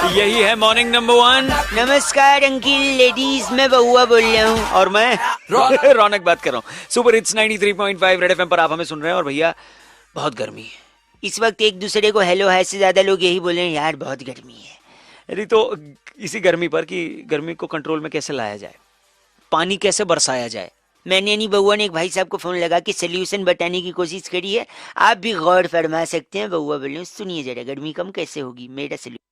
यही है morning number 1। नमस्कार अंकिल, लेडीज, मैं बउआ बोल रहा हूँ। और मैं रौनक बात कर रहा हूँ। सुपर हिट्स 93.5 रेड एफएम पर आप हमें सुन रहे हैं। और भैया बहुत गर्मी है इस वक्त। एक दूसरे को हेलो हाय से ज्यादा लोग यही बोल रहे हैं, यार बहुत गर्मी है। अरे तो इसी गर्मी पर कि गर्मी को कंट्रोल में कैसे लाया जाए, पानी कैसे बरसाया जाए। मैंने यानी बउआ ने एक भाई साहब को फोन लगा के सोल्यूशन बताने की कोशिश करी है। आप भी गौर फरमा सकते हैं। बउआ बोल रहे हैं, सुनिए जरा, गर्मी कम कैसे होगी, मेरा सोल्यूशन।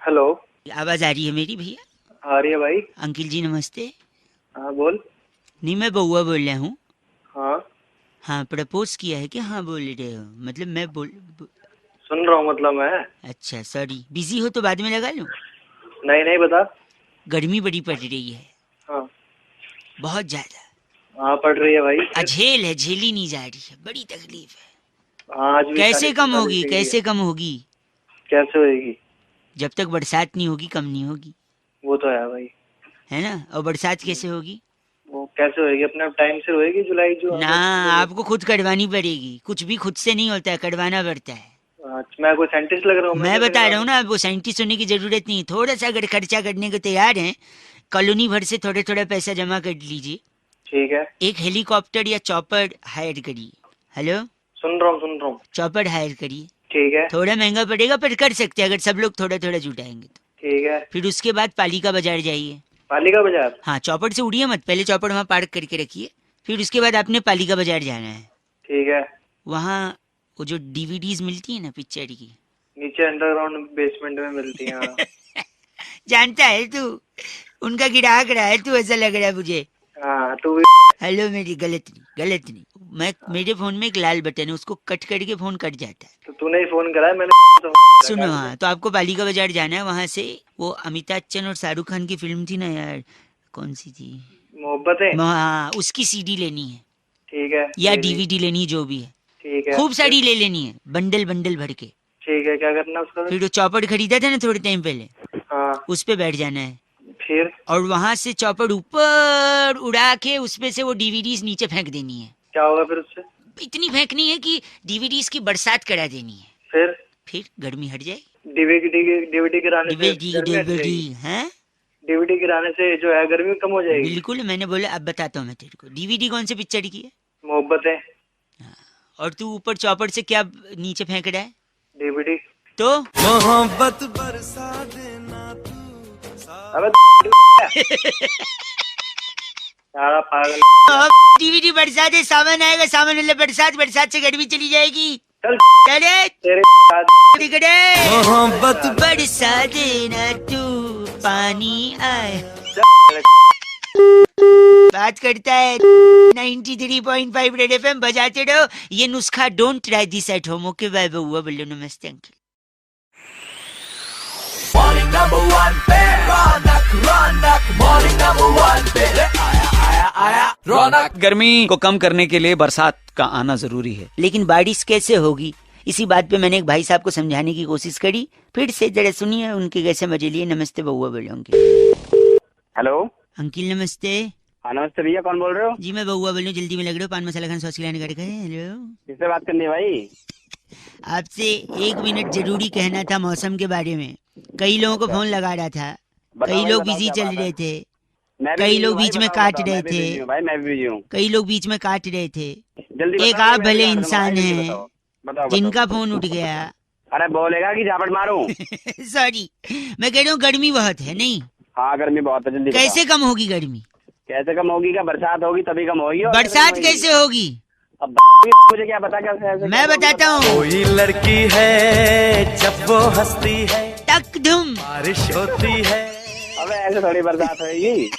हेलो, आवाज आ रही है मेरी भैया? आ रही है भाई। अंकिल जी नमस्ते। हाँ बोल। नहीं, मैं बउआ बोल रहा हूँ। हाँ हाँ, प्रपोज किया है क्या? हाँ बोल रहे हो, मतलब मैं सुन रहा हूँ, मतलब मैं। अच्छा सॉरी, बिजी हो तो बाद में लगा लूँ? नहीं नहीं, बता। गर्मी बड़ी पड़ रही है, हाँ बहुत ज्यादा। हाँ, पड़ रही है भाई। अझेल है, झेली नहीं जा रही है, बड़ी तकलीफ है। हाँ, आज भी कैसे 40 कम होगी, डिग्री कैसे कम होगी? है। कैसे होएगी? जब तक बरसात नहीं होगी कम नहीं होगी, वो तो है भाई। है ना? और बरसात कैसे होगी? वो कैसे होएगी? अपने टाइम से होएगी, जुलाई जो ना, आपको खुद कटवानी पड़ेगी। कुछ भी खुद से नहीं होता है, कटवाना पड़ता है। मैं कोई साइंटिस्ट लग रहा हूँ? मैं बता रहा हूँ ना, वो साइंटिस्ट होने की जरूरत नहीं। थोड़ा सा अगर खर्चा करने को तैयार हैं, कॉलोनी भर से थोड़ा थोड़ा पैसा जमा कर लीजिए। ठीक है, एक हेलीकॉप्टर या चॉपर हायर करिए। हेलो, सुन रहा हूँ सुन रहा हूँ। चॉपर हायर करिए। ठीक है थोड़ा महंगा पड़ेगा पर कर सकते हैं, अगर सब लोग थोड़ा थोड़ा जुटाएंगे तो। ठीक है। फिर उसके बाद पालिका बाजार जाइए। पालिका बाजार? हाँ, चौपड़ से उड़िए मत, पहले चौपड़ वहाँ पार्क करके रखिए। फिर उसके बाद आपने पालिका बाजार जाना है। ठीक है। वहाँ वो जो डीवीडीज मिलती है ना पिक्चर की, नीचे अंडरग्राउंड बेसमेंट में मिलती है। हाँ। जानता है तू? उनका गिराक रहा है तू, ऐसा लग रहा है मुझे। हाँ, तू भी। हेलो, मेरी गलत नहीं। मैं मेरे फोन में एक लाल बटन है, उसको कट करके फोन कट जाता है। तो तूने ही फोन करा है, मैंने सुनो, हाँ तो आपको पालिका बाजार जाना है। वहाँ से वो अमिताभ बच्चन और शाहरुख खान की फिल्म थी ना यार, कौन सी थी? मोहब्बतें। हाँ, उसकी सीडी लेनी है ठीक है। या डीवीडी लेनी है, जो भी है। ठीक है। खूब सारी ले लेनी है, बंडल बंडल भर के। ठीक है, क्या करना है उसका? फिर वो चौपड़ खरीदा था ना थोड़े टाइम पहले, हाँ। उस पे बैठ जाना है। फिर? और वहां से चौपड़ ऊपर उड़ा के उसपे से वो डीवीडीज नीचे फेंक देनी है। क्या होगा फिर उससे? इतनी फेंकनी है कि डीवीडीज की बरसात करा देनी है। फिर गर्मी हट जाएगी। डीवीडी गिराने से डीवीडी हैं? डीवीडी गिराने से जो है गर्मी कम हो जाएगी। बिल्कुल, मैंने बोला। अब बताता हूँ मैं तेरे को, डीवीडी कौन से पिक्चर की है? मोहब्बतें। और तू ऊपर चौपड़ से क्या नीचे फेंक रहा है? डीवीडी। तो मोहब्बत बरसा देना तू। अबे सारा पागल। डीवीडी बरसात है, सावन आएगा, सावन वाला बरसात से गर्मी चली जाएगी। चल चले तेरे बिगड़े। मोहब्बत बरसा देना तू, पानी आए। बात करता है 93.5 रेड एफएम, बजाते रहो ये नुस्खा। Don't try this at home. Okay bye बउआ बोलो, नमस्ते अंकल। मॉर्निंग नंबर 1 पे रौनक मॉर्निंग नंबर 1 पे आया रौनक। गर्मी को कम करने के लिए बरसात का आना जरूरी है। लेकिन बारिश कैसे होगी, इसी बात पे मैंने एक भाई साहब को समझाने की कोशिश करी। फिर से जरा सुनिए उनके कैसे मजे लिए। नमस्ते बउआ बोलो अंकिल। हेलो अंकिल नमस्ते। हाँ नमस्ते भैया, कौन बोल रहे हो? जी मैं बउआ बोल रहा हूँ, जल्दी में लग रहे हो, पान मसाला खान सॉस खिलाने का। हेलो, किससे बात करनी है भाई? आपसे 1 मिनट जरूरी कहना था मौसम के बारे में। कई लोगों को फोन लगा रहा था, कई लोग बिजी चल रहे थे, कई लोग बीच में काट रहे थे, भाई मैं भी बिजी हूँ। कई लोग बीच में काट रहे थे। जल्दी एक बताओ, आप मैं भले भी इंसान बताओ, हैं बताओ, बताओ, जिनका बताओ। फोन उठ गया। अरे बोलेगा कि झापट मारूं? सॉरी, मैं कह रहा हूँ गर्मी बहुत है। नहीं, हाँ गर्मी बहुत है, जल्दी कैसे कम होगी गर्मी? कैसे कम होगी? क्या बरसात होगी तभी कम होगी? और बरसात होगी? कैसे होगी? अब मुझे क्या पता कैसे ऐसे मैं कैसे बताता होगी? हूँ। कोई लड़की है जब वो हंसती है टक धुम। बारिश होती है। अबे ऐसे थोड़ी बरसात होगी।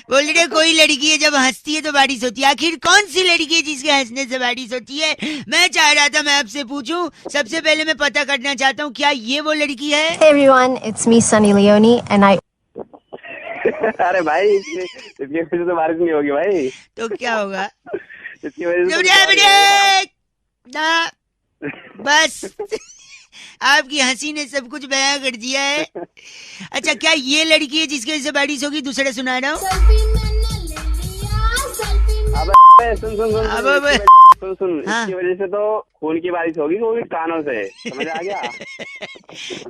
बोल रहे कोई लड़की है जब हंसती है तो बारिश होती है। आखिर कौन सी लड़की है जिसके हंसने से बारिश होती है? मैं चाह रहा था मैं आपसे पूछूं। सबसे पहले मैं पता करना चाहता हूँ, क्या ये वो लड़की है? Hey everyone, it's me Sunny Leone and I अरे भाई इसकी वजह से तो बारिश नहीं होगी भाई। तो क्या होगा? इसकी वजह से ना, बस आपकी हंसी ने सब कुछ बयां कर दिया है। अच्छा, क्या ये लड़की है जिसकी वजह से बारिश होगी? दूसरा सुना रहा हूँ। अबे सुन सुन सुन, अब सुन हाँ। इसकी वजह से तो खून की बारिश होगी वो भी कानों से, समझ आ गया?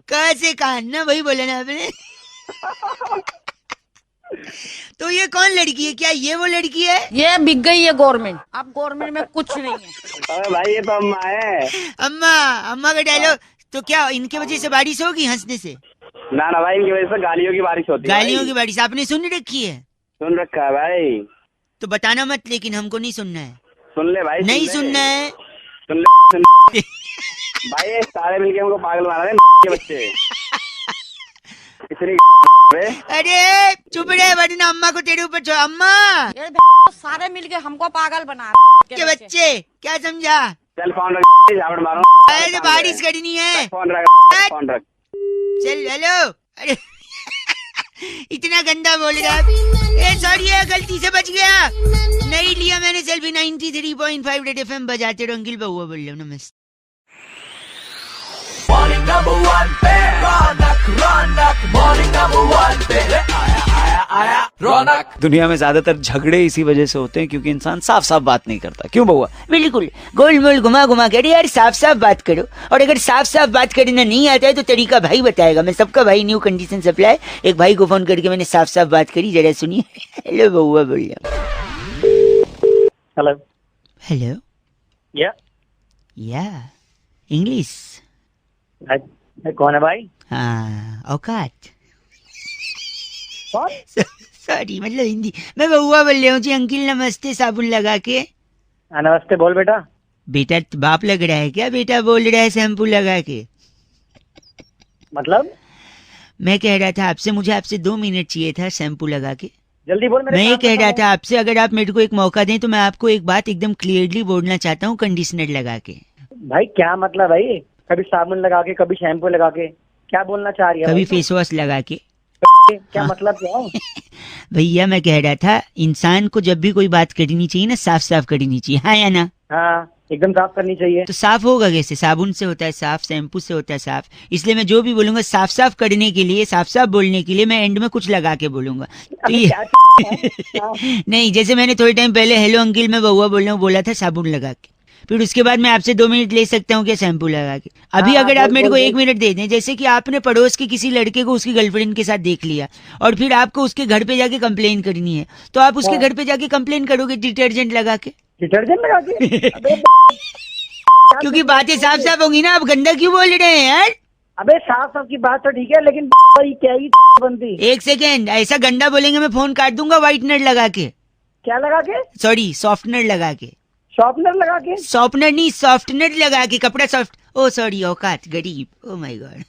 कहाँ से कान ना, वही बोले ना आपने। तो ये कौन लड़की है? क्या ये वो लड़की है? ये बिक गई है गवर्नमेंट, अब गवर्नमेंट में कुछ नहीं है। अरे भाई ये तो अम्मा है। अम्मा, अम्मा का डायलॉग। तो क्या इनके वजह से बारिश होगी हंसने से? ना ना भाई, इनकी वजह से गालियों की बारिश होती है। गालियों भाई। की बारिश आपने सुन रखी है? सुन रखा है भाई। तो बताना मत, लेकिन हमको नहीं सुनना है। सुन ले भाई, नहीं ले। सुनना है। सुन ले भाई, ये सारे मिलके हमको पागल बना रहे हैं के बच्चे। इतनी अरे चुप रहे वरना अम्मा को तेरे ऊपर छोड़। अम्मा ये सारे मिलके हमको पागल बना रहे के बच्चे, क्या समझा? चल फोन रख, झापड़ मारो। अरे बारिश करनी है। फोन रख, फोन रख। चल हेलो। अरे इतना गंदा बोल रहा है। ए सॉरी है, गलती से बच गया। नहीं लिया मैंने सेल्फी। 93.5 रेड एफएम बजाते रहो। अंकिल बउआ बोल रहा हूँ, नमस्ते। Morning number one पे रौनक रौनक, morning number one पे आया रौनक। दुनिया में ज्यादातर झगड़े इसी वजह से होते हैं क्योंकि इंसान साफ साफ बात नहीं करता। क्यों बउआ? बिल्कुल, गोल मोल घुमा घुमा के। अरे यार साफ साफ बात करो, और अगर साफ साफ बात करना नहीं आता है तो तरीका भाई बताएगा। मैं सबका भाई, न्यू कंडीशन सप्लाई। एक भाई को फोन करके मैंने साफ साफ बात करी, जरा सुनिए। हेलो बउआ बोल रहा हूँ। हेलो। हेलो। या इंग्लिश। कौन है भाई? हाँ औकात। कौन? सॉरी, मतलब हिंदी। मैं बउआ बोल रहा हूँ जी। अंकिल नमस्ते, साबुन लगा के। नमस्ते, बोल बेटा। बेटा बाप लग रहा है क्या? बेटा बोल रहा है शैम्पू लगा के। मतलब मैं कह रहा था आपसे, मुझे आपसे 2 मिनट चाहिए था शैम्पू लगा के। जल्दी बोल। मैं ये कह रहा था आपसे, अगर आप मेरे को एक मौका दें तो मैं आपको एक बात एकदम क्लियरली बोलना चाहता हूँ, कंडीशनर लगा के। भाई क्या मतलब भाई? कभी साबुन लगा के, कभी शैम्पू लगा के, क्या बोलना चाह रही है? कभी फेस वॉश लगा के। क्या हाँ। मतलब क्या है? भैया मैं कह रहा था, इंसान को जब भी कोई बात करनी चाहिए ना, साफ साफ करनी चाहिए। हाँ या ना? हाँ, एकदम साफ करनी चाहिए। तो साफ होगा कैसे? साबुन से होता है साफ, शैम्पू से होता है साफ। इसलिए मैं जो भी बोलूंगा साफ साफ करने के लिए, साफ साफ बोलने के लिए मैं एंड में कुछ लगा के बोलूंगा। तो ये नहीं, जैसे मैंने थोड़े टाइम पहले हेलो अंकिल मैं बउआ बोल रहा हूँ बोला था साबुन लगा के, फिर उसके बाद मैं आपसे 2 मिनट ले सकता हूँ क्या शैम्पू लगा के? अभी अगर आप मेरे को 1 मिनट दे दें, जैसे कि आपने पड़ोस के किसी लड़के को उसकी गर्लफ्रेंड के साथ देख लिया और फिर आपको उसके घर पे जाके कंप्लेन करनी है, तो आप उसके घर पे जाके कंप्लेन करोगे डिटर्जेंट लगा के? डिटर्जेंट लगा के? क्योंकि बातें साफ साफ होंगी ना। आप गंदा क्यों बोल रहे हैं यार? अबे साफ साफ की बात तो ठीक है, लेकिन क्या ही बनती? 1 सेकेंड, ऐसा गंदा बोलेंगे मैं फोन काट दूंगा। व्हाइटनर लगा के। क्या लगा के? सॉरी, सॉफ्टनर लगा के। शॉर्पनर लगा के? सॉफ्टनर नहीं, सॉफ्टनर लगा के। कपड़ा सॉफ्ट। ओ सॉरी, औकात, गरीब। Oh my God.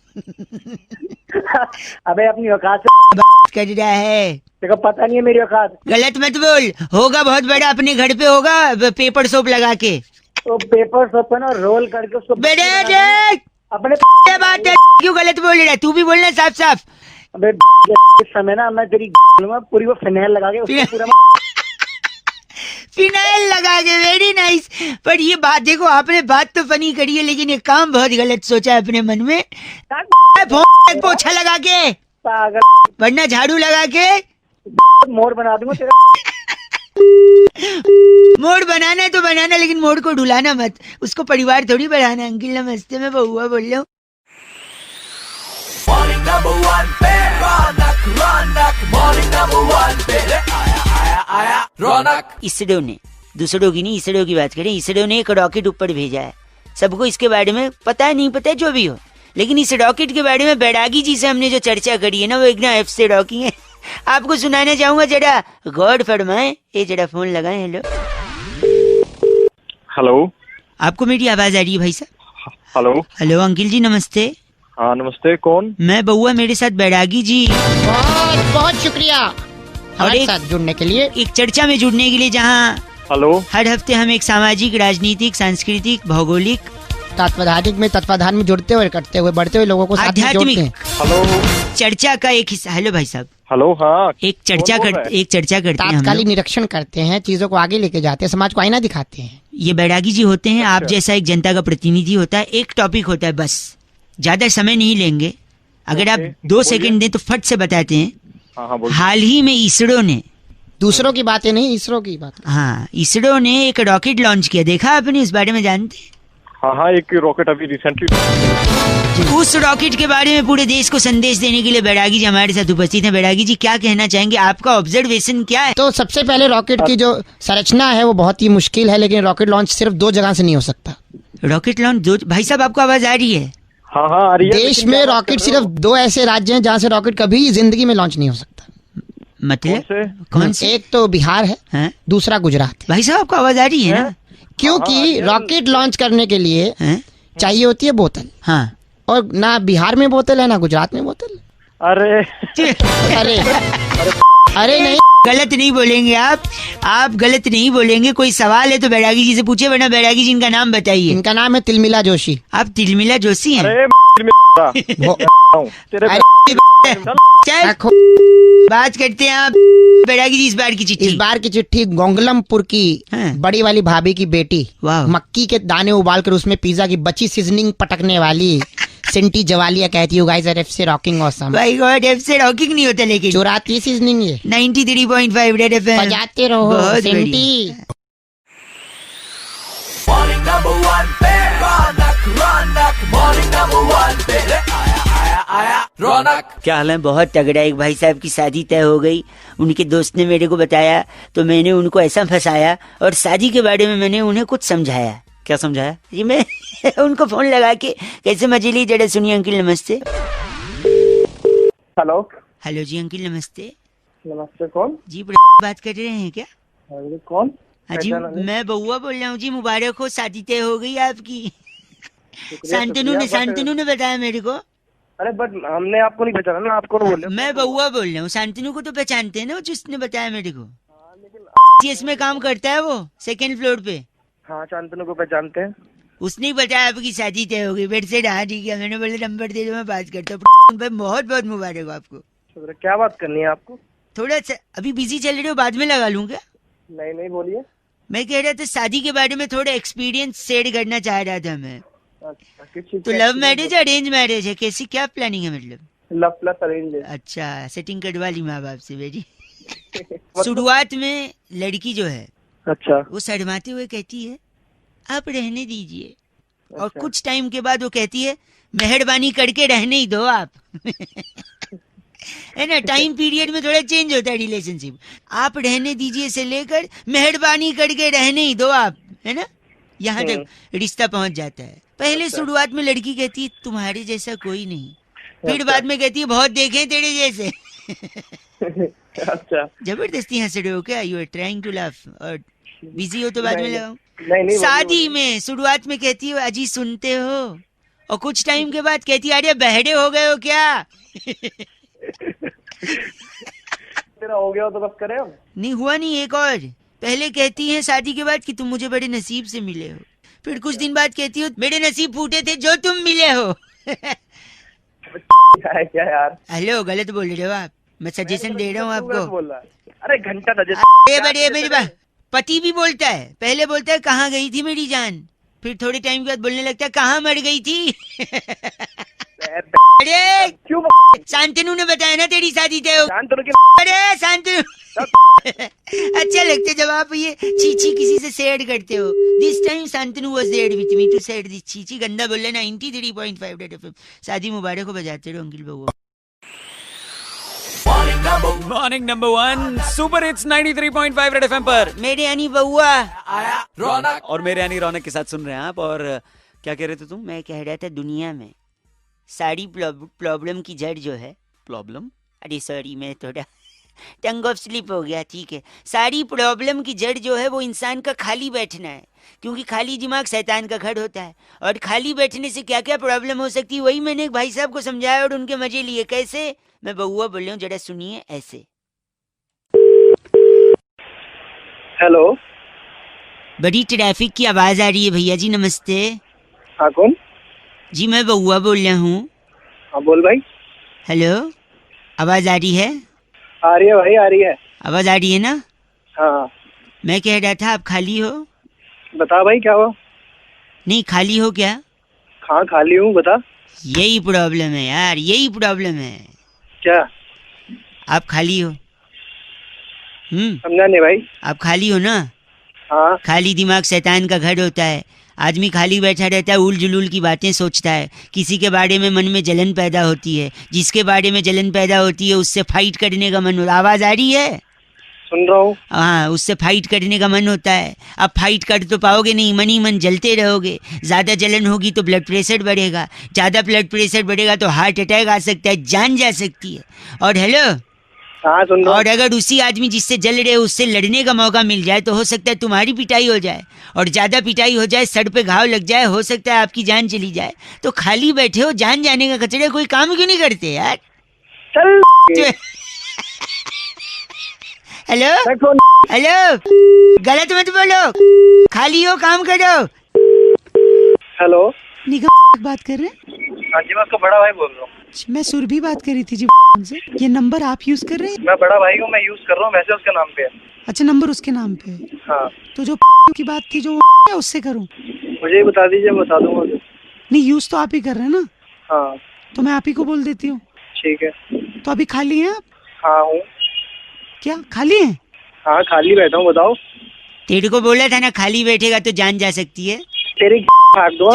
अबे अपनी औकात से बात कर रहा है। तेरे को पता नहीं है मेरी औकात। गलत मत बोल। होगा बहुत बड़ा, अपने घर पे होगा पेपर सोप लगा के। तो पेपर सोप ना रोल करके उसको बेटे देख, अपने क्या बात है, क्यों गलत बोल रहा है? तू भी बोलना साफ साफ। अबे इस समय ना मैं तेरी पूरी वो फिनाइल लगा के उसको पूरा फिनाइल लगा के। Very nice. पर ये बात देखो, आपने बात तो फनी करी है, लेकिन ये काम बहुत गलत सोचा है अपने मन में। फोन पोछा लगा के, पागल, वरना झाड़ू लगा के। मोर बना दूंगा तेरा। मोड़ बनाना है तो बनाना, लेकिन मोड़ को ढुलाना मत। उसको परिवार थोड़ी बढ़ाना। अंकिल नमस्ते, मैं बउआ बोल रहा हूँ। Morning number one पे रौनक रौनक, morning number one पे आया रौनक। इसरो ने, दूसरों की नहीं, इसरो की बात करें। इसरो ने एक रॉकेट ऊपर भेजा है। सबको इसके बारे में पता है, नहीं पता है, जो भी हो, लेकिन इस रॉकेट के बारे में बैरागी जी से हमने जो चर्चा करी है ना, वो एकदम एफ से रॉकी है। आपको सुनाना चाहूंगा, जरा गौर फरमाएं। ये जरा फोन लगाएं। हेलो हेलो, आपको मेरी आवाज आ रही है भाई साहब? हेलो। हेलो अंकिल जी नमस्ते। हाँ नमस्ते, कौन? मैं बउआ, मेरे साथ बैरागी जी। बहुत बहुत शुक्रिया हमारे साथ जुड़ने के लिए। एक चर्चा में जुड़ने के लिए, जहाँ हेलो। हर हफ्ते हम एक सामाजिक, राजनीतिक, सांस्कृतिक, भौगोलिक, तत्वाधानिक में तत्वाधान में जुड़ते हुए, करते हुए, बढ़ते हुए लोगों को साथ में जोड़ते आध्यात्मिक हैं। हेलो चर्चा का एक हिस्सा। हेलो भाई साहब, हेलो। हाँ, एक चर्चा कौन बोल रहा है? एक चर्चा करते हैं हम तात्कालिक लोग। निरीक्षण करते हैं, चीजों को आगे लेके जाते हैं, समाज को आईना दिखाते हैं। ये बैरागी जी होते हैं, आप अच्छा। जैसा एक जनता का प्रतिनिधि होता है। एक टॉपिक होता है, बस ज्यादा समय नहीं लेंगे। अगर आप ओके, 2 बोलिए। सेकंड दें तो फट से बताते हैं। हाँ हाँ बोलिए। हाल ही में इसरो ने दूसरों की बातें नहीं, इसरो की बात। हाँ, इसरो ने एक रॉकेट लॉन्च किया, देखा आपने? इस बारे में जानते हैं? हाँ हाँ, एक रॉकेट अभी रिसेंटली। उस रॉकेट के बारे में पूरे देश को संदेश देने के लिए बैरागी जी हमारे साथ उपस्थित हैं। बैरागी जी, क्या कहना चाहेंगे? आपका ऑब्जर्वेशन क्या है? तो सबसे पहले रॉकेट की जो संरचना है वो बहुत ही मुश्किल है, लेकिन रॉकेट लॉन्च सिर्फ 2 जगह से नहीं हो सकता। Rocket launch 2? भाई साहब, आपको आवाज आ रही है? हाँ हाँ, आ रही है। देश में रॉकेट सिर्फ 2 ऐसे राज्य हैं जहाँ से रॉकेट कभी जिंदगी में लॉन्च नहीं हो सकता। मतलब कौन से? एक तो बिहार है, हैं? दूसरा गुजरात। भाई साहब, आपको आवाज आ रही है ना? क्योंकि रॉकेट लॉन्च करने के लिए हैं? चाहिए होती है बोतल, हाँ। और ना बिहार में बोतल है ना गुजरात में बोतल। अरे अरे अरे नहीं, गलत नहीं बोलेंगे आप गलत नहीं बोलेंगे। कोई सवाल है तो बैरागी जी से पूछे, वरना बैरागी जी इनका नाम बताइए। इनका नाम है तिलमिला जोशी। आप तिलमिला जोशी हैं? अरे तेरे चल, बात करते हैं आप। बैरागी जी, इस बार की चिट्ठी। इस बार की चिट्ठी गोंगलमपुर की हाँ। बड़ी वाली भाभी की बेटी वाह। मक्की के दाने उबालकर उसमें पिज्जा की बची सीजनिंग पटकने वाली सिंटी जवालिया कहती है, गाइस आर एफ से रॉकिंग ऑसम। भाई गॉड, एफ से रॉकिंग नहीं होता, लेकिन चुराती सीजनिंग ये 93.5 रेड एफएम बजाते रहो बहुत सिंटी। Morning number 1 पे रौनक Morning number 1 पे रे आया रौनक। क्या हाल है? बहुत तगड़ा। एक भाई साहब की शादी तय हो गई, उनके दोस्त ने मेरे को बताया, तो मैंने उनको ऐसा फंसाया और शादी के बारे में मैंने उन्हें कुछ समझाया। क्या समझाया जी? मैं उनको फोन लगा के कैसे मजे ली, जरा सुनिए। अंकिल नमस्ते। हेलो। हेलो जी अंकिल नमस्ते। नमस्ते, कौन? जी बात कर रहे हैं क्या? कौन? हाँ जी, मैं बउआ बोल रहा हूँ जी। मुबारक हो, शादी तय हो गई आपकी। शांतनु ने बताया मेरे को। अरे बट हमने आपको नहीं पहचाना ना, आप कौन बोल रहे हो? मैं बउआ बोल रहा हूँ। शांतनु को तो पहचानते हैं ना, जिसने बताया मेरे को। इसमें काम करता है वो, 2nd फ्लोर पे। हाँ, शांतनु को पहचानते हैं। उसने ही बताया आपकी शादी तय हो गई। बेड से हाँ ठीक है, मैंने बोले नंबर दे दो, मैं बात करता हूँ। बहुत बहुत मुबारक हो आपको। क्या बात करनी है आपको? थोड़ा सा अभी बिजी चल रहे हो, बाद में लगा लूँ क्या? नहीं बोलिए। मैं कह रहा था शादी के बारे में थोड़ा एक्सपीरियंस शेयर करना चाह रहा था मैं। अच्छा, किस चीज तो का लव मैरिज अरेंज मैरिज है, कैसी क्या प्लानिंग है मतलब? लव प्लस अरेंज है। अच्छा, सेटिंग करवा ली माँ बाप से मेरी। शुरुआत में लड़की जो है, अच्छा, वो शर्माते हुए कहती है आप रहने दीजिए, और अच्छा। कुछ टाइम के बाद वो कहती है मेहरबानी करके रहने ही दो आप। है ना, टाइम पीरियड में थोड़ा चेंज होता है रिलेशनशिप। आप रहने दीजिए से लेकर मेहरबानी करके रहने ही दो आप, है ना, यहाँ तक रिश्ता पहुंच जाता है। पहले शुरुआत में लड़की कहती है तुम्हारे जैसा कोई नहीं, फिर बाद में कहती है बहुत देखे तेरे जैसे। अच्छा, जबरदस्ती हंस रहे हो क्या? You are trying to laugh, और बिजी हो तो बाद में लगाओ। नहीं शादी में शुरुआत में कहती है अजी सुनते हो, और कुछ टाइम के बाद कहती है अरे बहरे हो गए हो क्या? तेरा हो गया हो तो बस करे हम। नहीं हुआ नहीं। एक और, पहले कहती है शादी के बाद कि तुम मुझे बड़े नसीब से मिले हो, फिर कुछ दिन बाद कहती हो मेरे नसीब फूटे थे जो तुम मिले हो। क्या यार? हेलो, गलत बोल रहे हो आप, मैं सजेशन दे रहा हूँ आपको। बोल रहा है। अरे घंटा बड़े मेरी बात, पति भी बोलता है, पहले बोलता है कहाँ गई थी मेरी जान, फिर थोड़े टाइम के बाद बोलने लगता है कहाँ मर गई थी। अरे क्यों? शांतनु ने बताया ना तेरी शादी तय हो। शांतनु की अरे शांतनु। अच्छा लगता है जब आप ये चीची किसी से शेयर करते हो। This time Shantanu was there with me to share this चीची। गंदा बोल रहा है। 93.5 रेड एफएम। शादी मुबारक हो, बजाते रहो अंकिल बउआ। Morning number 1 super hits 93.5 red FM पर मेरे यानी बउआ आया रौनक। और मेरे यानी रौनक के साथ सुन रहे हैं आप। और क्या कह रहे थे तुम? मैं कह रहा था दुनिया में सारी प्रॉब्लम की जड़ जो है, प्रॉब्लम? अरे सॉरी, मैं थोड़ा टंग ऑफ स्लिप हो गया। ठीक है, सारी प्रॉब्लम की जड़ जो है वो इंसान का खाली बैठना है, क्योंकि खाली दिमाग शैतान का घर होता है। और खाली बैठने से क्या क्या प्रॉब्लम हो सकती है वही मैंने एक भाई साहब को समझाया और उनके मजे लिए। कैसे? मैं बउआ बोल रहा हूँ, जरा सुनिए ऐसे। हेलो, बड़ी ट्रैफिक की आवाज आ रही है भैया जी। नमस्ते। हाँ कौन? जी मैं बउआ बोल रहा हूँ। हाँ बोल भाई। हेलो, आवाज आ रही है? आ रही है भाई, आ रही है। आवाज आ रही है ना? हाँ मैं कह रहा था आप खाली हो? बता भाई, क्या हुआ? नहीं, खाली हो क्या? हाँ खाली हूँ, बता। यही प्रॉब्लम है यार, यही प्रॉब्लम है। क्या? आप खाली हो, समझा नहीं भाई। आप खाली हो ना? हाँ खाली दिमाग शैतान का घर होता है। आदमी खाली बैठा रहता है, उल जुलूल की बातें सोचता है, किसी के बारे में मन में जलन पैदा होती है, जिसके बारे में जलन पैदा होती है उससे फाइट करने का मन होता। आवाज आ रही है? सुन रहा हूँ। हाँ, उससे फाइट करने का मन होता है। अब फाइट कर तो पाओगे नहीं, मन ही मन जलते रहोगे। ज्यादा जलन होगी तो ब्लड प्रेशर बढ़ेगा, ज्यादा ब्लड प्रेशर बढ़ेगा तो हार्ट अटैक आ सकता है, जान जा सकती है। और हेलो, हाँ सुन रहा और अगर उसी आदमी जिससे जल रहे हो उससे लड़ने का मौका मिल जाए तो हो सकता है तुम्हारी पिटाई हो जाए, और ज्यादा पिटाई हो जाए, सर पे घाव लग जाए, हो सकता है आपकी जान चली जाए। तो खाली बैठे हो, जान जाने का कचरे, कोई काम क्यों नहीं करते यार? चल हेलो फोन। हेलो, गलत मत बोलो, खाली हो काम करो। हेलो, निगम बात कर रहे हैं? हाँ जी, मैं उसका बड़ा भाई बोल रहा हूँ। मैं सुरभि बात कर रही थी जी से। ये नंबर आप यूज कर रहे हैं? मैं बड़ा भाई हूँ, मैं यूज कर रहा हूँ, वैसे उसके नाम पे है। अच्छा, नंबर उसके नाम पे है। हाँ, तो जो की बात थी जो उससे करूं? मुझे ही बता दीजिए, मैं बता दूंगा। नहीं, यूज तो आप ही कर रहे हैं ना? हाँ तो मैं आप ही को बोल देती हूँ। ठीक है। तो अभी खाली हैं आप? हाँ हूँ। क्या खाली हैं? हाँ खाली बैठा हूँ, बताओ। तेरे को बोला था ना खाली बैठेगा तो जान जा सकती है। तेरी फाड़ दो,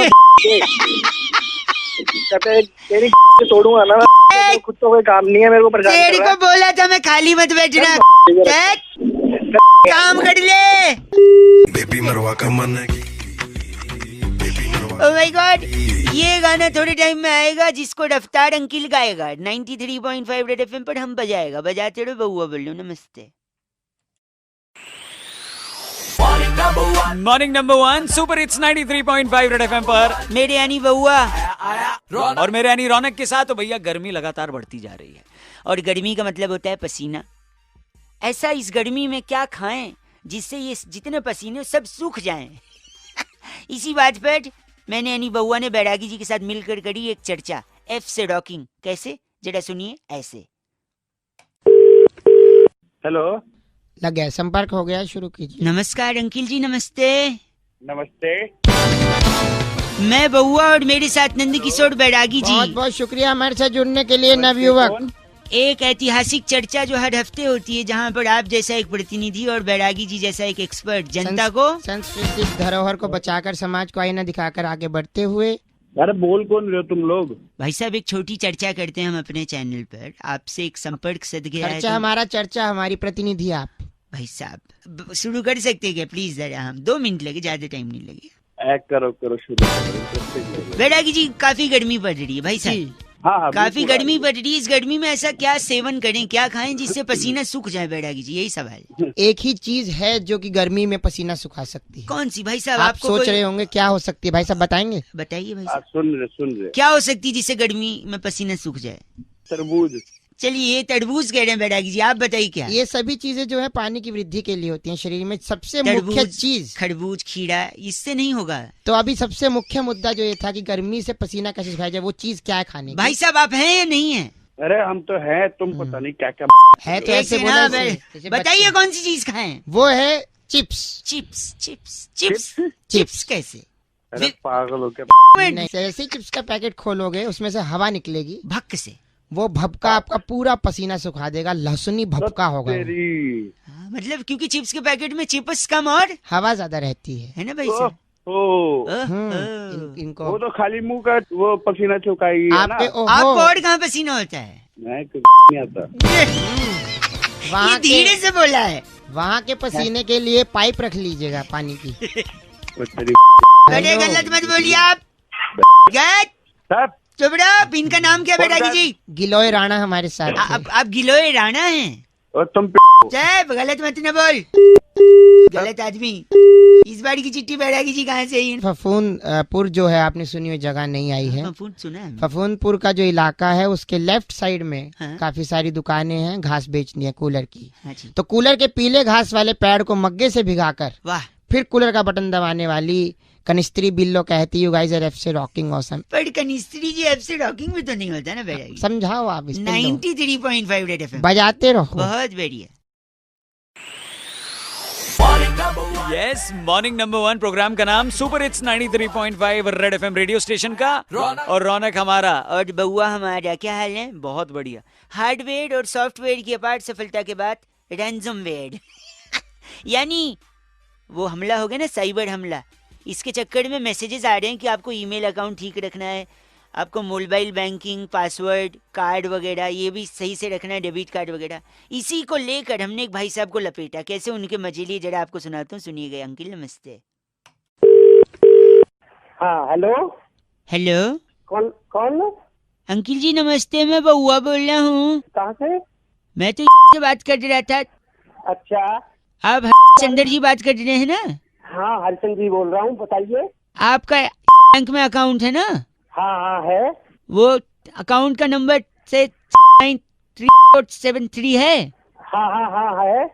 तेरी तोड़ूंगा ना। खुद तो कोई काम नहीं है, मेरे को परेशान तेरे कर रहा को बोला था मैं खाली मत बैठना। है। काम कर ले। बेबी मरवा का मन है। ओह माय गॉड, ये गाना थोड़े टाइम में आएगा जिसको रफ्तार अंकिल गाएगा। 93.5 रेड एफएम पर हम बजाएगा। बजाते रहो बउआ बोलो। नमस्ते। Morning number 1 super hits 93.5 red FM पर मेरे यानी बउआ और मेरे यानी रौनक के साथ। तो भैया गर्मी लगातार बढ़ती जा रही है, और गर्मी का मतलब होता है पसीना। ऐसा इस गर्मी में क्या खाएं जिससे ये जितने पसीने सब सूख जाएं। इसी बात पर मैंने यानी बउआ ने बैरागी जी के साथ मिलकर करी एक चर्चा, एफ से रॉकिंग। कैसे, जरा सुनिए ऐसे। हेलो, लग गया, संपर्क हो गया, शुरू कीजिए। नमस्कार अंकिल जी, नमस्ते। नमस्ते। मैं बउआ और मेरे साथ नंद किशोर बैरागी जी। बहुत बहुत शुक्रिया हमारे साथ जुड़ने के लिए नवयुवक। एक ऐतिहासिक चर्चा जो हर हफ्ते होती है, जहाँ पर आप जैसा एक प्रतिनिधि और बैरागी जी जैसा एक एक्सपर्ट जनता को सांस्कृतिक धरोहर को बचाकर समाज को आईना दिखाकर आगे बढ़ते हुए। अरे बोल कौन रहे हो तुम लोग? भाई साहब एक छोटी चर्चा करते हैं हम अपने चैनल पर, आपसे एक संपर्क सद गया है। चर्चा हमारा, चर्चा हमारी, प्रतिनिधि आप। भाई साहब शुरू कर सकते हैं क्या प्लीज? जरा हम 2 मिनट लगे, ज्यादा टाइम नहीं लगे। करो शुरू करो। बैरागी जी काफी गर्मी पड़ रही है भाई साहब। हाँ, काफी गर्मी पड़ रही है। इस गर्मी में ऐसा क्या सेवन करें, क्या खाएं जिससे पसीना सूख जाए बैरागी जी? यही सवाल। एक ही चीज है जो कि गर्मी में पसीना सुखा सकती है। कौन सी भाई साहब? आप आपको सोच रहे होंगे क्या हो सकती है, भाई साहब बताएंगे? बताइए भाई साहब, सुन रहे। क्या हो सकती है जिससे गर्मी में पसीना सूख जाए? तरबूज। चलिए ये तरबूज कह रहे हैं बैरागी जी, आप बताइए क्या? ये सभी चीजें जो है पानी की वृद्धि के लिए होती हैं शरीर में। सबसे मुख्य तरबूज, चीज खरबूज, खीरा, इससे नहीं होगा। तो अभी सबसे मुख्य मुद्दा जो ये था कि गर्मी से पसीना कैसे सुखाया जाए, वो चीज क्या है खाने की? भाई साहब आप हैं या नहीं है? अरे हम तो हैं, तुम पता नहीं क्या क्या है तो एक ऐसे से बोला ना, ऐसे। जैसे बताइए बच्चे- कौन सी चीज खाएं? वो है chips. Chips chips chips chips कैसे? अरे पागल हो क्या? नहीं, जैसे ही चिप्स का पैकेट खोलोगे उसमें से हवा निकलेगी, भक्क से। वो भपका आपका पूरा पसीना सुखा देगा। लहसुनी भपका होगा वो। तेरी हाँ, मतलब क्योंकि चिप्स के पैकेट में चिप्स कम और हवा ज्यादा रहती है है ना भाई साहब? इनको वो तो खाली मुंह का वो पसीना छुकाई आपके आपको ओहो और कहाँ पसीना होता है? मैं कुछ नहीं आता। ये वहाँ धीरे के से बोला है। वहाँ के पसीने के लिए पाइप रख लीजिएगा पानी की। वो तेरी बड़े गलत मत बोलिए आप। गलत सब चुप रहो। इनका नाम क्या बैरागी जी? गिलोय राणा हमारे साथ थे। आप गिलोय राणा हैं? और तुम चल गलत मत न बोल, गलत आदमी। इस बार की चिट्ठी बैरागी जी कहाँ से आई? फफूंदपुर जो है, आपने सुनी हुई जगह नहीं आई है। फूट सुना है। फफूंदपुर का जो इलाका है उसके लेफ्ट साइड में हाँ। काफी सारी दुकानें हैं घास बेचनी है कूलर की। हाँ जी। तो कूलर के पीले घास वाले पैड को मग्गे से भिगाकर वाह, फिर कूलर का बटन दबाने वाली कनिस्त्री बिल्लो कहती यू गाइस आर एफ से रॉकिंग ऑसम। पर कनिस्त्री जी एफ से रॉकिंग में तो नहीं होता ना बैरागी? समझाओ आप इस पे। 93.5 रेड एफएम बजाते रहो। बहुत बढ़िया। यस, मॉर्निंग नंबर 1 प्रोग्राम का नाम super hits 93.5 red FM radio station का, और रौनक हमारा और बउआ हमारा। क्या हाल है? बहुत बढ़िया। हार्डवेयर और सॉफ्टवेयर की अपार सफलता के बाद रैंसमवेयर यानी वो हमला हो गया ना, साइबर हमला। इसके चक्कर में मैसेजेस आ रहे हैं कि आपको ईमेल अकाउंट ठीक रखना है, आपको मोबाइल बैंकिंग पासवर्ड कार्ड वगैरह ये भी सही से रखना है, डेबिट कार्ड वगैरह। इसी को लेकर हमने एक भाई साहब को लपेटा। कैसे उनके मजे लिए जरा आपको सुनाता हूँ, सुनिएगा। अंकिल नमस्ते। हाँ हेलो, हेलो कौन कौन? अंकिल जी नमस्ते, मैं बउआ बोल रहा हूँ। कहाँ से? मैं तो से बात कर रहा था। अच्छा, आप चंदर जी बात कर रहे हैं ना? हाँ हरिचंद जी बोल रहा हूँ, बताइए। आपका बैंक में अकाउंट है ना? हाँ हाँ है। वो अकाउंट का नंबर से 9373 है। हाँ हाँ हाँ है।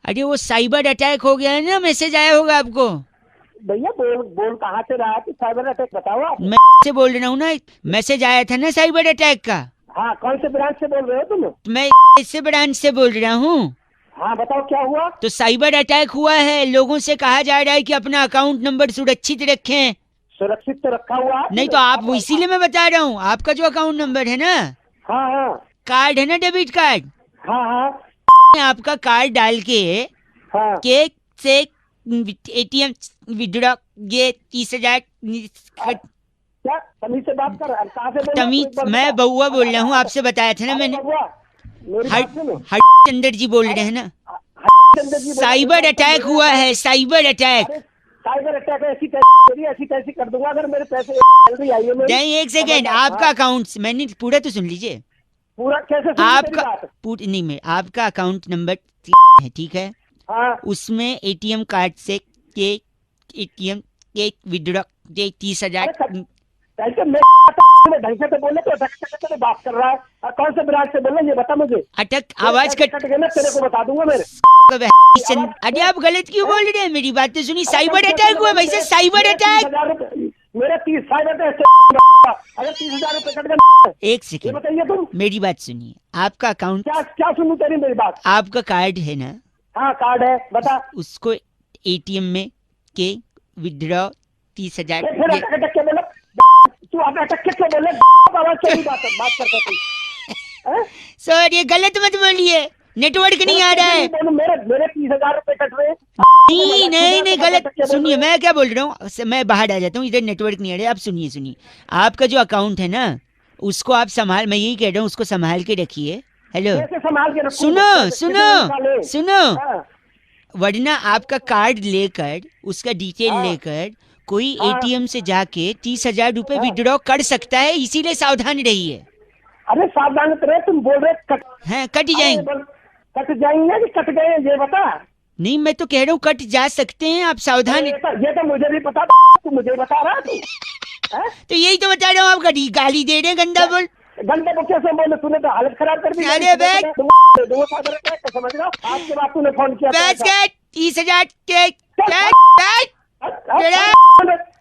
अरे वो साइबर अटैक हो गया है ना, मैसेज आया होगा आपको। भैया बोल कहाँ से रहा है कि साइबर अटैक बताओ आप। मैं से बोल रहा हूँ ना, मैसेज आया था ना साइबर अटैक का। हाँ, कौन से ब्रांच से बोल रहे हो तुम? मैं इससे ब्रांच से बोल रहा हूँ। हाँ बताओ क्या हुआ? तो साइबर अटैक हुआ है, लोगों से कहा जा रहा है कि अपना अकाउंट नंबर सुरक्षित रखें। सुरक्षित तो रखा हुआ है। नहीं तो आप वो इसीलिए मैं बता रहा हूँ, आपका जो अकाउंट नंबर है ना, हाँ हाँ कार्ड है ना, डेबिट कार्ड, हाँ हाँ आपका कार्ड डाल के हाँ केक से एटीएम विड्रॉ ये 30,000 क्या तमीज से बात कर? कहाँ से बोल रहे हो? तमीज, एक बार मैं बताओ। बउआ बोल रहा हूँ, आपसे बताया था ना अरे मैंने। बउआ, मेरी बात सुनो। चंदर जी बोल रहे हैं ना। चंद्र जी बोल रहे साइबर हो, अटैक मेरे- हुआ है, साइबर अटैक। अरे, साइबर अटैक ऐसी तैसी कर दूंगा अगर मेरे पैसे सैलरी आई है मेरी। नहीं एक सेकेंड, आपका अकाउंट मैंने पूरा तो सुन लीजिए। पूरा कैसे सुनी आपका तेरी बात? नहीं मैं आपका अकाउंट नंबर है, ठीक है? हाँ उसमें एटीएम कार्ड से के एटीएम के विड्रॉ 30,000। ऐसे मैं ढंग से तो बोले तो ढंग से बात कर रहा है। और कौन से ब्रांच से बोल रहे हैं ये बता मुझे। अटक आवाज कट गया ना, तेरे को बता दूंगा मेरे। अरे आप गलत क्यों बोल रहे हैं? मेरी बात तो सुनिए। साइबर अटैक हुआ भाई साहब, साइबर अटैक। 30,000 रुपए मेरे 30,000 अगर 30,000 रुपए कट गए। एक ये सेकेंड, बताइए तुम। मेरी बात सुनिए। आपका अकाउंट, क्या क्या सुनू तेरी मेरी बात? आपका कार्ड है ना, हाँ कार्ड है, बता। उसको एटीएम में के विड्रॉ 30,000। फिर अटक अटक के बोले तू, अटक के क्यों बोले? आवाज से बात करता तू। सर ये गलत मत बोलिए, नेटवर्क नहीं आ रहा है। मेरे 30,000 रुपए कट रहे। नहीं गलत सुनिए, मैं क्या बोल रहा हूँ, मैं बाहर आ जाता हूँ, इधर नेटवर्क नहीं आ रहा है। आप सुनिए, आपका जो अकाउंट है ना, उसको आप संभाल, मैं यही कह रहा हूँ, उसको संभाल के रखिए। हेलो कैसे संभाल के रखूं? सुनो कैसे सुनो निकाले? सुनो, हाँ, वरना आपका कार्ड लेकर, उसका डिटेल हाँ। लेकर कोई हाँ। एटीएम से जाके 30,000 रुपए विड्रॉ कर सकता है, इसीलिए सावधान रहिए। अरे सावधान रहे, तुम बोल रहे कट हैं कट जाएंगे? कट जाएंगे कि कट गए ये बता। नहीं मैं तो कह रहा हूँ कट जा सकते हैं, आप सावधान। ये तो मुझे भी पता, तू मुझे बता रहा तू। हैं? तो यही तो बता रहा हूँ, आप गाली दे रहे हैं, गंदा बोल। घंटे को कैसे बोले? तूने तो हालत खराब कर दी। अरे बे! समझ रहा? आज के बाद तूने फोन किया था। बस के 30,000 के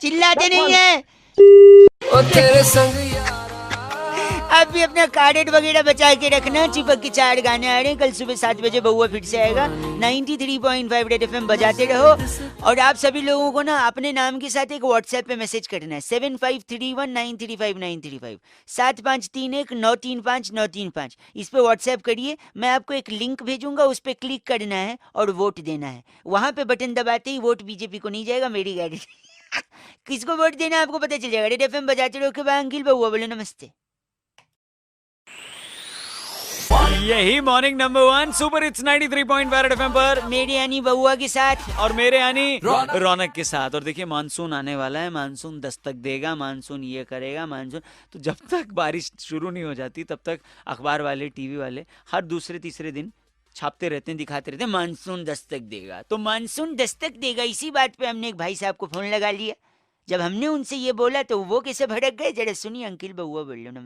चिल्लाते नहीं है। ओ तेरे संग आप भी अपना कार्ड वगैरह बचा के रखना। चिपक के 4 गाने आ रहे हैं, कल सुबह 7 बजे बउआ फिर से आएगा। 93.5 रेड एफएम बजाते रहो। और आप सभी लोगों को ना अपने नाम के साथ एक व्हाट्सएप पे मैसेज करना है, 7531935935 7531935935। इस पे व्हाट्सएप करिए, मैं आपको एक लिंक भेजूंगा, उस पे क्लिक करना है और वोट देना है। वहां पे बटन दबाते ही वोट बीजेपी को नहीं जाएगा, मेरी गारंटी। किसको वोट देना है आपको पता चल जाएगा। रेड एफएम बजाते रहो के बाद अंकिल बउआ बोलो नमस्ते। यही morning number 1 super hits 93.5 red FM पर मेरे यानी बउआ के साथ और मेरे यानी रौनक के साथ। और देखिए मानसून आने वाला है, मानसून दस्तक देगा, मानसून ये करेगा, मानसून। तो जब तक बारिश शुरू नहीं हो जाती तब तक अखबार वाले, टीवी वाले हर दूसरे तीसरे दिन छापते रहते हैं, दिखाते रहते हैं मानसून दस्तक देगा। तो मानसून दस्तक देगा, इसी बात पे हमने एक भाई साहब को फोन लगा लिया। जब हमने उनसे ये बोला तो वो कैसे भड़क गए, जरा सुनिए। अंकिल बउआ बोल लो ना।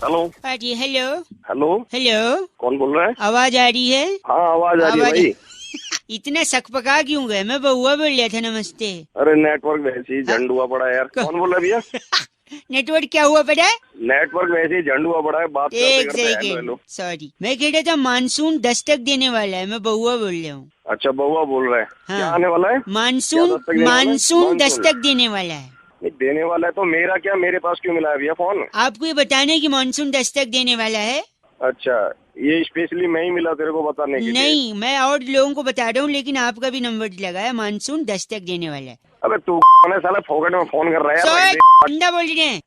हेलो हेलो हेलो, हेलो, कौन बोल रहा है? आवाज आ रही है? हाँ आवाज आ रही है भाई। इतना सकपका क्यों गए? मैं बउआ बोल रहा था, नमस्ते। अरे नेटवर्क वैसे ही झंड हुआ पड़ा है यार। कौन बोल रहा है भैया? नेटवर्क क्या हुआ पड़ा है? नेटवर्क वैसे ही झंड हुआ पड़ा है। बात एक करते करते सेकेंड, हेलो। सॉरी, मैं कह रहा था मानसून दस्तक देने वाला है, मैं बउआ बोल रहा हूँ। अच्छा बउआ बोल रहा है। हाँ। क्या आने वाला है? मानसून क्या दस्तक देने वाला है? मानसून दस्तक देने वाला है। नहीं, देने वाला है तो मेरा क्या, मेरे पास क्यों मिला है भैया फोन? आपको ये बताना है कि मानसून दस्तक देने वाला है। अच्छा ये स्पेशली मैं ही मिला तेरे को बताने के लिए। नहीं, मैं और लोगों को बता रहा हूँ, लेकिन आपका भी नंबर लगा है। मानसून दस्तक देने वाला है। अबे तू साला फोकट में फोन कर रहा है यार। बंदा बोल रहे हैं।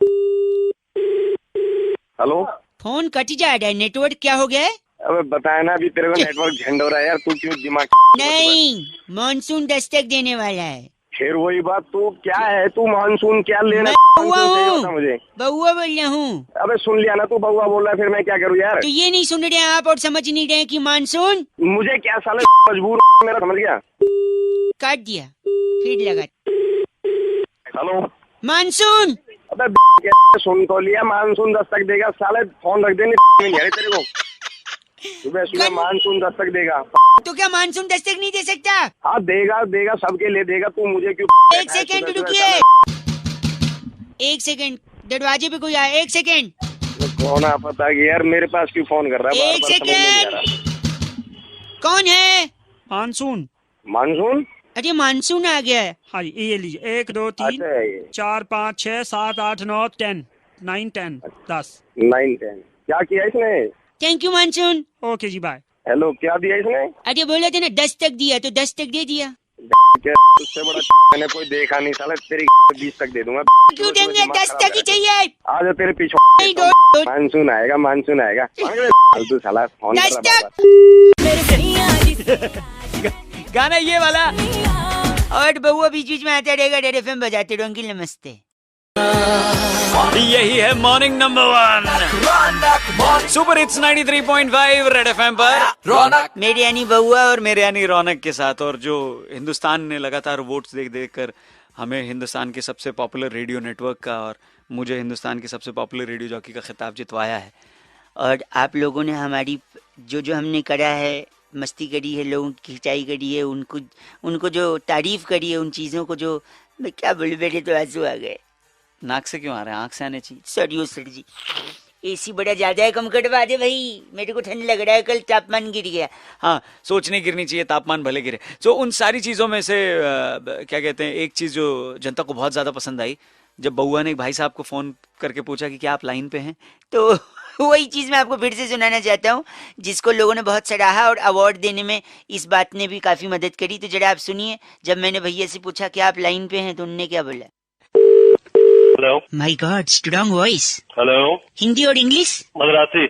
हेलो, फोन कट जा रहा है, नेटवर्क क्या हो गया है? अबे बताया ना अभी तेरे को नेटवर्क झंड हो रहा है यार। तू क्यों दिमाग नहीं, मानसून दस्तक देने वाला है। फिर वही बात। तू क्या है, तू मानसून क्या लेना? मैं बउआ हूँ, मुझे बउआ बोल रहा हूँ। अबे सुन लिया ना, तू बउआ बोल रहा है, फिर मैं क्या करूँ यार? तो ये नहीं सुन रहे आप और समझ नहीं रहे कि मानसून? मुझे क्या साले मजबूर मेरा, समझ गया? काट दिया, फिर लगा। Hello monsoon. अबे सुन तो लिया, मानसून दस्तक देगा साले, फोन रख देने तेरे को। सुबह सुबह मानसून दस्तक देगा। तो क्या मानसून दस्तक नहीं दे सकता? हाँ देगा देगा, सबके लिए देगा। तू मुझे क्यों? एक सेकंड रुकिए, एक सेकंड, दरवाजे पे कोई आया। एक सेकंड। कौन आ पता कि यार, मेरे पास क्यों फोन कर रहा है? एक सेकंड, कौन है? मानसून। मानसून? अरे मानसून आ गया है। हाँ जी, ये लीजिए। 1 2 3 अच्छा ये 4 5 6 7 8 9 10 9 10 10। 9 10 क्या किया इसने? Thank you monsoon. ओके जी, बाय। हेलो, क्या दिया इसने? अरे बोला था ना दस्तक दिया, तो दस्तक दे दिया। क्या उससे बड़ा मैंने कोई देखा नहीं साला। तेरी 20 तक दे दूंगा। क्यों देंगे? दस्तक ही चाहिए। आज तेरे पीछे नहीं, दो। मानसून आएगा, मानसून आएगा। तू साला फोन कर रहा है। गाना ये वाला। और बउआ बीच बीच में आता रहेगा, रेड एफएम बजाते रहो। अंकिल नमस्ते। यही है morning number 1 super hits 93.5 red FM पर रौनक। मेरे यानी बउआ और मेरे यानी रौनक के साथ। और जो हिंदुस्तान ने लगातार वोट्स देख देख कर हमें हिंदुस्तान के सबसे पॉपुलर रेडियो नेटवर्क का और मुझे हिंदुस्तान के सबसे पॉपुलर रेडियो जॉकी का खिताब जितवाया है। और आप लोगों ने हमारी जो हमने करा है, मस्ती करी है, लोगों की खिंचाई करी है, उनको जो तारीफ करी है, उन चीज़ों को जो मैं क्या बोलूं, मेरे तो आंसू आ गए। नाक से क्यों आ रहे हैं? आंख से आने चाहिए। सॉरी सर जी, एसी बड़ा ज्यादा है, कम कटवा दे भाई, मेरे को ठंड लग रहा है, कल तापमान गिर गया। हाँ, सोच नहीं गिरनी चाहिए, तापमान भले गिरे। तो उन सारी चीज़ों में से क्या कहते हैं, एक चीज़ जो जनता को बहुत ज़्यादा पसंद आई, जब बउआ ने एक भाई साहब को फ़ोन करके पूछा कि क्या आप लाइन पे हैं, तो वही चीज़ मैं आपको फिर से सुनाना चाहता हूँ, जिसको लोगों ने बहुत सराहा और अवार्ड देने में इस बात ने भी काफ़ी मदद करी। तो जरा आप सुनिए, जब मैंने भैया से पूछा कि आप लाइन पे हैं, तो उनने क्या बोला। Hello. My God, strong voice. Hello. Hindi और इंग्लिश? मदरासी।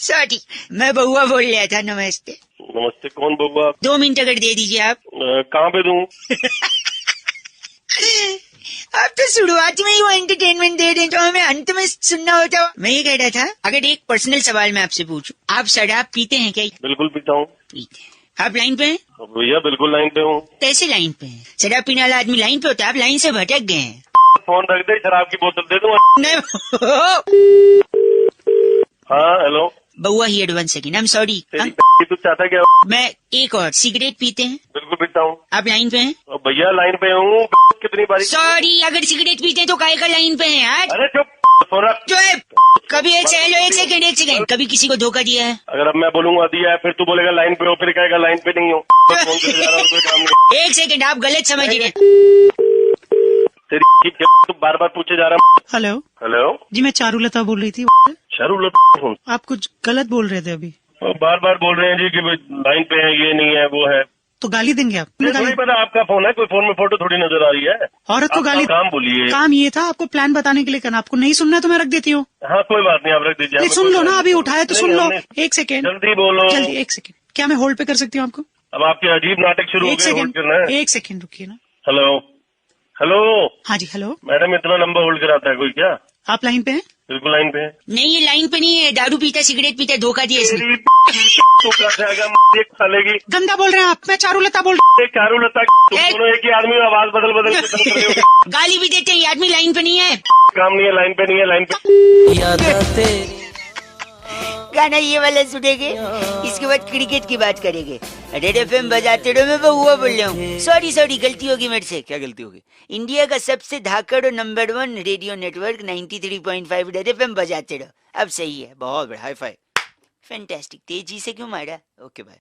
सॉरी, मैं बउआ बोल रहा था। नमस्ते। नमस्ते, कौन बउआ? 2 मिनट अगर दे दीजिए आप। कहाँ पे दूं? आप तो शुरुआत में ही वो एंटरटेनमेंट दे रहे हैं, तो हमें अंत में सुनना होता। मैं ये कह रहा था, अगर एक पर्सनल सवाल मैं आपसे पूछूं, आप शराब पीते हैं क्या? बिल्कुल पीता हूँ। पीते हैं। आप लाइन पे हैं? भैया बिल्कुल लाइन पे हूँ। कैसे लाइन पे हैं? शराब पीने वाला आदमी लाइन पे होता है, आप लाइन से भटक गए हैं। फोन रख दे, शराब की बोतल दे दूँ। नहीं। हाँ हेलो। बउआ here 1 second, I am sorry. तू चाहता क्या? मैं एक और, सिगरेट पीते हैं? बिल्कुल पीता हूँ। आप लाइन पे हैं? भैया लाइन पे हूँ। कितनी बारी? सॉरी, अगर सिगरेट पीते हैं तो काहे का लाइन पे हैं यार? अरे चुप, जो है कभी एक सेकंड, कभी किसी को धोखा दिया है? अगर अब मैं बोलूंगा दिया है, फिर तू बोलेगा लाइन पे हो, फिर कहेगा लाइन पे नहीं हो। फोन करके जा रहा हूँ, कोई काम नहीं। एक सेकंड, आप गलत समझ रहे हैं। तेरी तू बार बार पूछे जा रहा। हेलो। हेलो जी, मैं चारुलता बोल रही थी। चारुलता? आप कुछ गलत बोल रहे थे अभी। बार बार बोल रहे हैं जी कि लाइन पे है, ये नहीं है, वो है। तो गाली देंगे आप? थोड़ी पता आपका फोन है, कोई फोन में फोटो थोड़ी नजर आ रही है। औरत को गाली? काम बोलिए। काम ये था आपको प्लान बताने के लिए करना, आपको नहीं सुनना है तो मैं रख देती हूँ। हाँ कोई बात नहीं, आप रख दीजिए। नहीं, सुन लो ना, अभी उठाया तो सुन लो। एक सेकेंड, जल्दी बोलो। जल्दी, एक सेकेंड। क्या मैं होल्ड पे कर सकती हूँ आपको? अब आपके अजीब नाटक शुरू हो गए, होल्ड करना है। एक सेकेंड रुकिए ना। Hello hello. हाँ जी, हेलो मैडम, इतना लंबा होल्ड कराता है कोई क्या? आप लाइन पे हैं? बिल्कुल लाइन पे है। नहीं, ये लाइन पे नहीं है, दारू पीता, सिगरेट पीता, धोखा दिया इसने। तू क्या जाएगा सालेगी? गंदा बोल रहे हैं आप। मैं चारुलता बोल रही हूँ। चारुलता दोनों एक ही आदमी में आवाज बदल बदल के गाली भी देते हैं, ये आदमी लाइन पे नहीं है। काम नहीं है, लाइन पे नहीं है, लाइन पे। गाना ये वाला सुनेंगे, इसके बाद क्रिकेट की बात करेंगे। रेड एफएम बजाते रहो, मैं बउआ बोल रहा हूँ। सॉरी, गलती होगी मेरे से। क्या गलती होगी? इंडिया का सबसे धाकड़ और number 1 radio network 93.5 red FM बजाते रहो। अब सही है। बहुत बड़ा हाई फाई। फैंटास्टिक। तेजी से क्यों मारा? Okay bye.